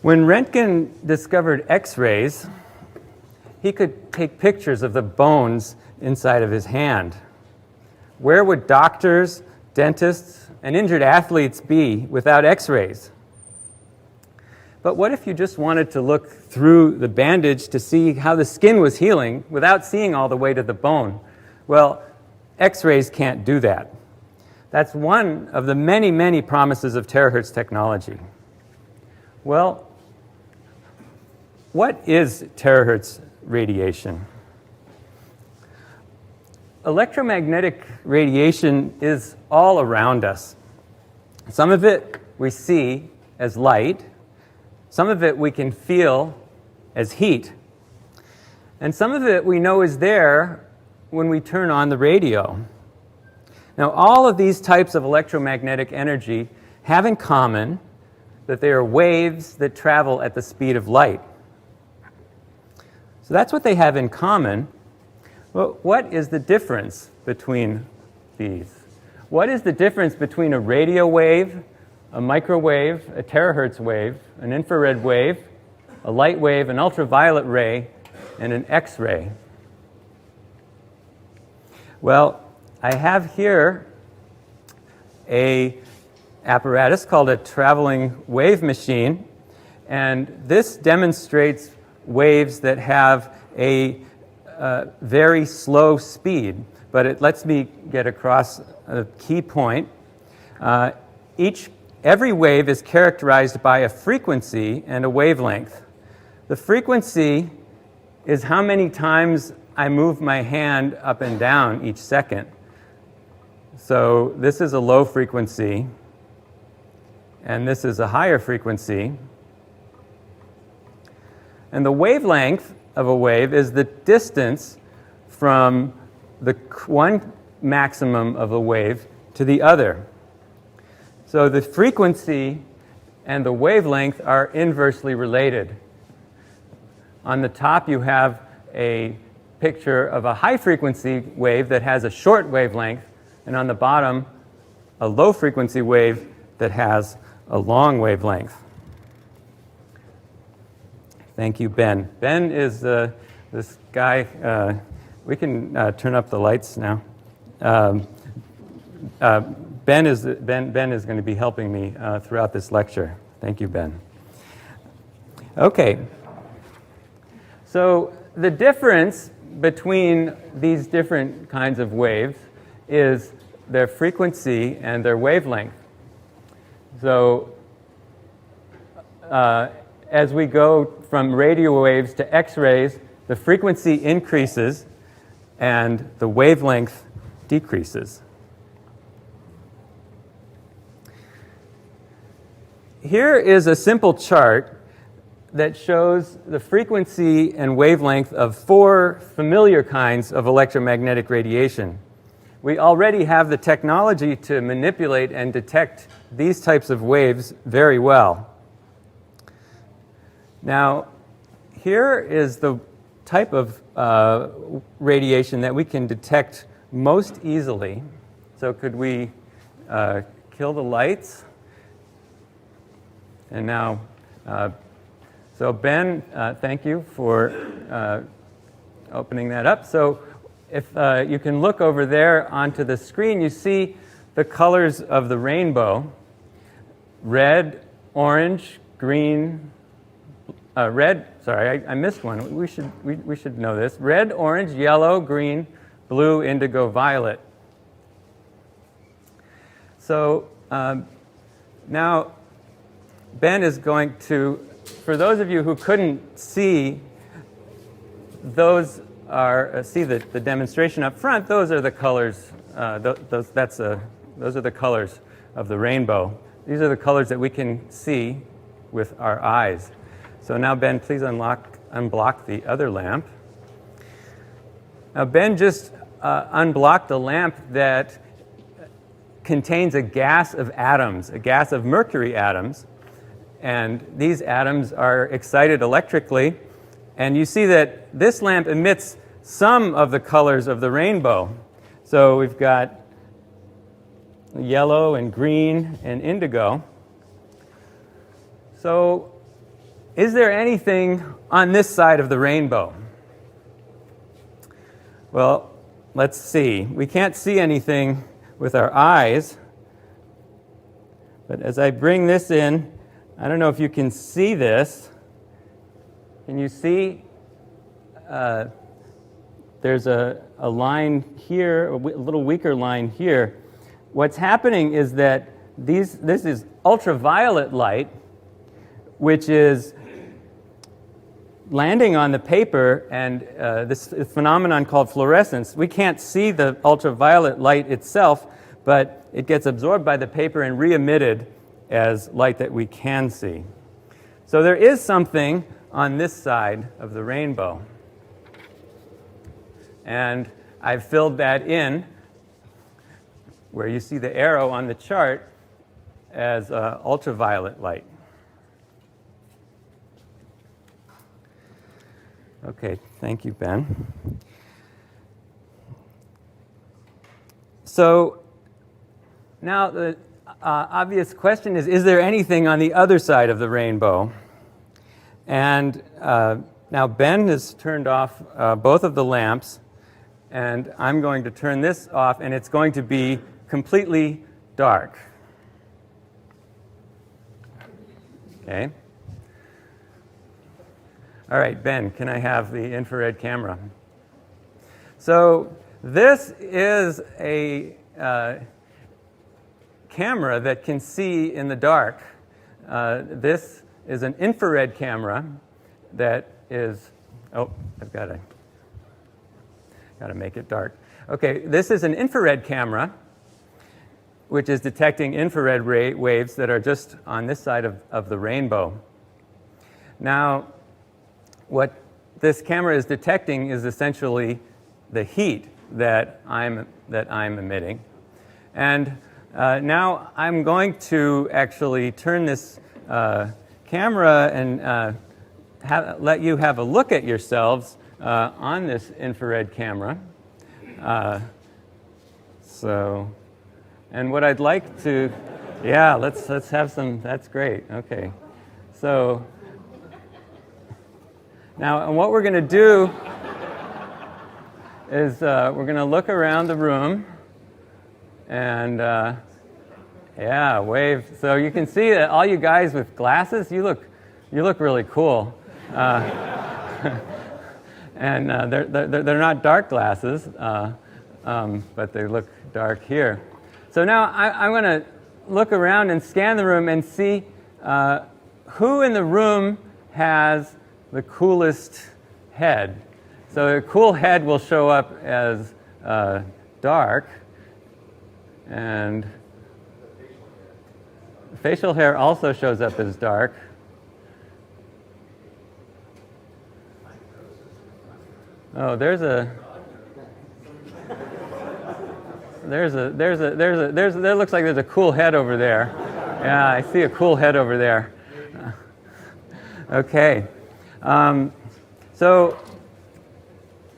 When Röntgen discovered X-rays, he could take pictures of the bones inside of his hand. Where would doctors, dentists, and injured athletes be without X-rays? But what if you just wanted to look through the bandage to see how the skin was healing without seeing all the way to the bone? Well, X-rays can't do that. That's one of the many, many promises of terahertz technology. Well, what is terahertz radiation? Electromagnetic radiation is all around us. Some of it we see as light, some of it we can feel as heat, and some of it we know is there when we turn on the radio. Now, all of these types of electromagnetic energy have in common that they are waves that travel at the speed of light. So that's what they have in common. Well, what is the difference between these? What is the difference between a radio wave, a microwave, a terahertz wave, an infrared wave, a light wave, an ultraviolet ray, and an X-ray? Well, I have here an apparatus called a traveling wave machine, and this demonstrates waves that have a very slow speed, but it lets me get across a key point. Every wave is characterized by a frequency and a wavelength. The frequency is how many times I move my hand up and down each second. So this is a low frequency, and this is a higher frequency. And the wavelength of a wave is the distance from the one maximum of a wave to the other. So the frequency and the wavelength are inversely related. On the top you have a picture of a high frequency wave that has a short wavelength, and on the bottom a low frequency wave that has a long wavelength. Thank you, Ben. Ben is this guy. We can turn up the lights now. Ben is going to be helping me throughout this lecture. Thank you, Ben. Okay. So the difference between these different kinds of waves is their frequency and their wavelength. So as we go from radio waves to X-rays, the frequency increases and the wavelength decreases. Here is a simple chart that shows the frequency and wavelength of 4 familiar kinds of electromagnetic radiation. We already have the technology to manipulate and detect these types of waves very well. Now, here is the type of radiation that we can detect most easily. So could we kill the lights? And now, so Ben, thank you for opening that up. So if you can look over there onto the screen, you see the colors of the rainbow: red, orange, green, red. Sorry, I missed one. We should know this: red, orange, yellow, green, blue, indigo, violet. So now Ben is going to, for those of you who couldn't see, those are see the demonstration up front. Those are the colors. Those are the colors of the rainbow. These are the colors that we can see with our eyes. So now, Ben, please unblock the other lamp. Now, Ben just unblocked a lamp that contains a gas of atoms, a gas of mercury atoms. And these atoms are excited electrically. And you see that this lamp emits some of the colors of the rainbow. So we've got yellow and green and indigo. So is there anything on this side of the rainbow? Well, let's see. We can't see anything with our eyes, but as I bring this in, I don't know if you can see this. Can you see? There's a line here, a little weaker line here. What's happening is that this is ultraviolet light, which is landing on the paper, and this phenomenon called fluorescence. We can't see the ultraviolet light itself, but it gets absorbed by the paper and re-emitted as light that we can see. So there is something on this side of the rainbow. And I've filled that in where you see the arrow on the chart as ultraviolet light. Okay, thank you, Ben. So now the obvious question is there anything on the other side of the rainbow? And now Ben has turned off both of the lamps, and I'm going to turn this off, and it's going to be completely dark. Okay. All right, Ben, can I have the infrared camera? So this is a camera that can see in the dark. This is an infrared camera that is, oh, I've got to make it dark. Okay, this is an infrared camera which is detecting infrared waves that are just on this side of the rainbow. Now, what this camera is detecting is essentially the heat that I'm emitting. And now I'm going to actually turn this camera and let you have a look at yourselves on this infrared camera. And what I'd like to, yeah, let's have some, that's great, okay. So now what we're going to do is we're going to look around the room and yeah, wave. So you can see that all you guys with glasses, you look really cool. And they're not dark glasses, but they look dark here. So now I'm going to look around and scan the room and see who in the room has the coolest head. So a cool head will show up as dark, and facial hair also shows up as dark. Oh, there looks like there's a cool head over there. Yeah, I see a cool head over there. Okay. So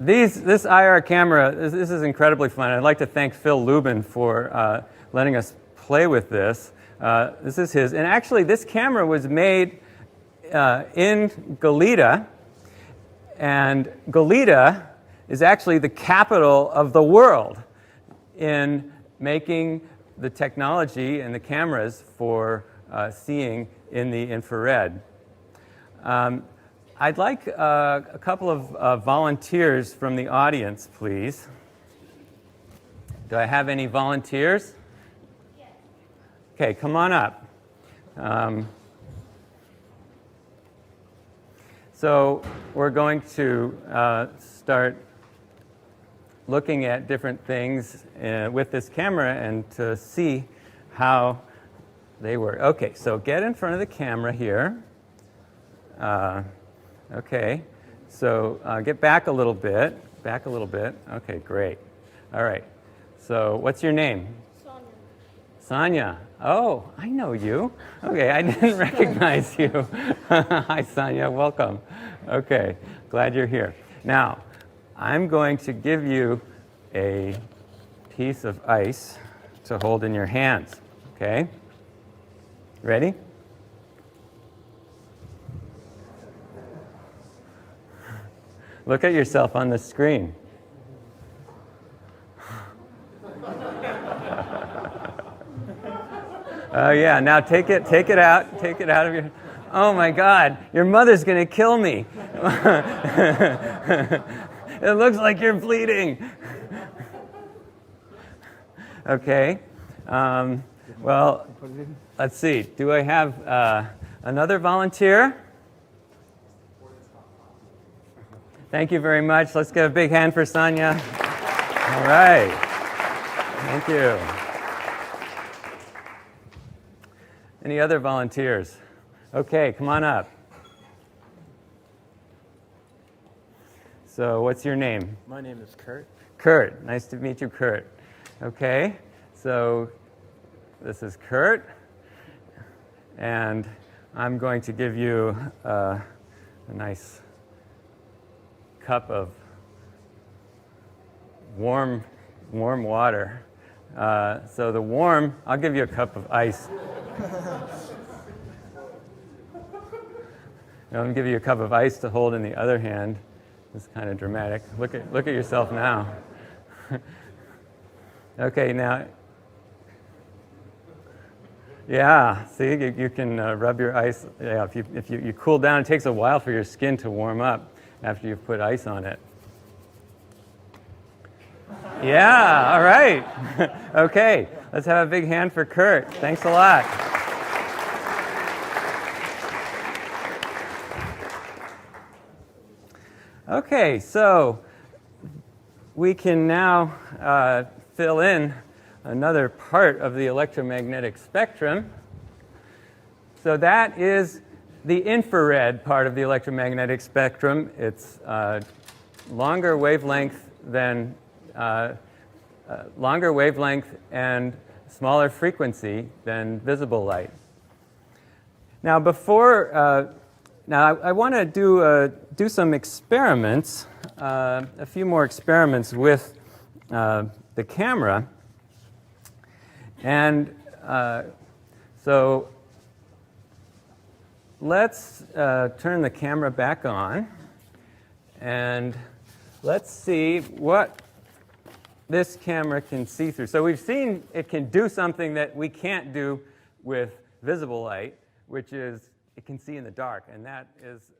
this IR camera, this is incredibly fun. I'd like to thank Phil Lubin for letting us play with this. This is his. And actually, this camera was made in Goleta. And Goleta is actually the capital of the world in making the technology and the cameras for seeing in the infrared. I'd like a couple of volunteers from the audience, please. Do I have any volunteers? Yes. Okay, come on up. So we're going to start looking at different things with this camera and to see how they work. Okay, so get in front of the camera here. Okay, so get back a little bit. Back a little bit. Okay, great. All right. So what's your name? Sonia. Sonia. Oh, I know you. Okay, I didn't recognize you. Hi, Sonia. Welcome. Okay, glad you're here. Now, I'm going to give you a piece of ice to hold in your hands. Okay? Ready? Look at yourself on the screen. Oh yeah, now take it out of your, oh my God, your mother's gonna kill me. It looks like you're bleeding. Okay, well, let's see, do I have another volunteer? Thank you very much. Let's give a big hand for Sonia. All right, thank you. Any other volunteers? Okay, come on up. So what's your name? My name is Kurt. Kurt. Nice to meet you, Kurt. Okay, so this is Kurt, and I'm going to give you a nice cup of warm water. So the warm, I'll give you a cup of ice. I'm going to give you a cup of ice to hold in the other hand. It's kind of dramatic. Look at yourself now. Okay, now, yeah, see, you can rub your ice. Yeah, if you cool down, it takes a while for your skin to warm up after you've put ice on it. Yeah, all right. Okay, let's have a big hand for Kurt. Thanks a lot. Okay, so we can now fill in another part of the electromagnetic spectrum. So that is the infrared part of the electromagnetic spectrum. It's longer wavelength and smaller frequency than visible light. Now, I want to do some experiments, a few more experiments with the camera, and so let's turn the camera back on, and let's see what this camera can see through. So we've seen it can do something that we can't do with visible light, which is it can see in the dark, and that is